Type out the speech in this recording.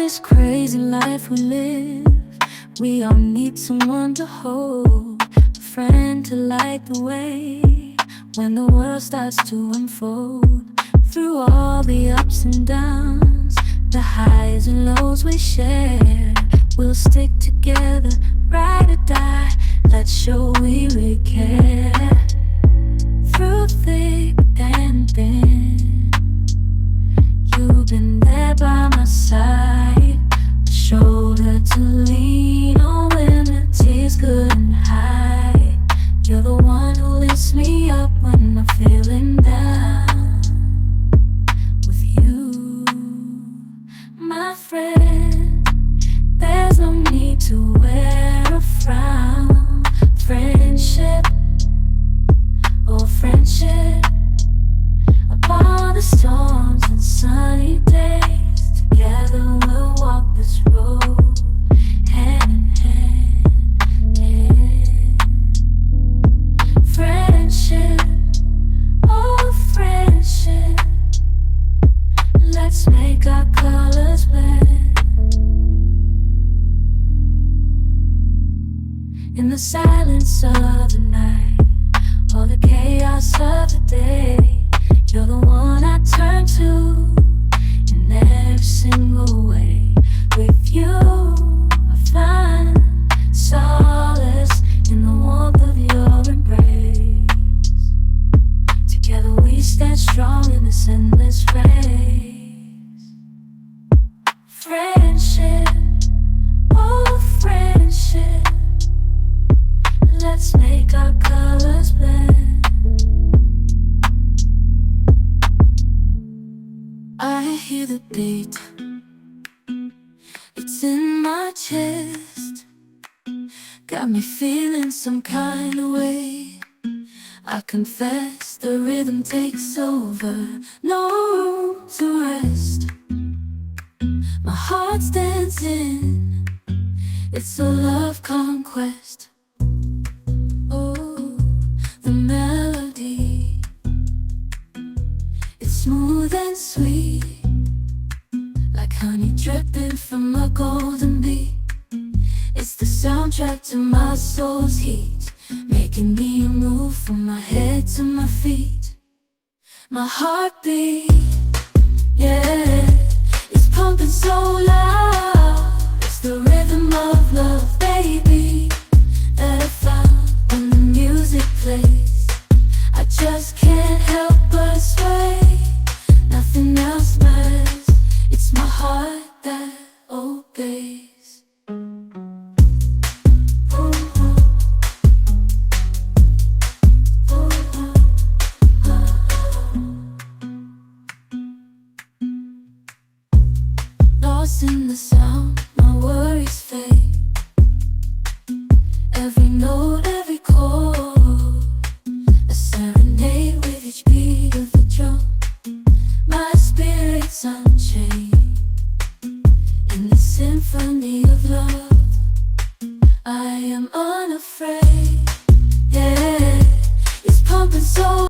this crazy life we live, we all need someone to hold, a friend to light the way when the world starts to unfold. Through all the ups and downs, the highs and lows we share, we'll stick together, ride or die. Let's show we really care. Through thick and thin, you've been there by my side, a shoulder to lean on when the tears couldn't hide. You're the one who lifts me up when I'm feeling down. With you, my friend, there's no need to wear a frown. Friendship, oh friendship, upon the storms and sunny days, together we'll walk this road, hand in hand, yeah. Friendship, oh friendship, let's make our colors blend. In the silence of the night, or the chaos of the day, you're the one I turn to in every single way. With you, I find solace in the warmth of your embrace. Together we stand strong in this endless race. Friendship, oh friendship, let's make our colors blend. I hear the beat, it's in my chest, got me feeling some kind of way. I confess the rhythm takes over, no room to rest. My heart's dancing, it's a love conquest. The melody, it's smooth and sweet, like honey dripping from a golden bee. It's the soundtrack to my soul's heat, making me move from my head to my feet. My heartbeat, yeah, it's pumping so loud. It's the rhythm of love, baby, that I found when the music plays. I just can't help but sway, nothing else matters. It's my heart that obeys. Lost in the sound, my worries fade. Every note, every chord, a serenade with each beat of the drum. My spirit's unchained in the symphony of love. I am unafraid, yeah, it's pumping so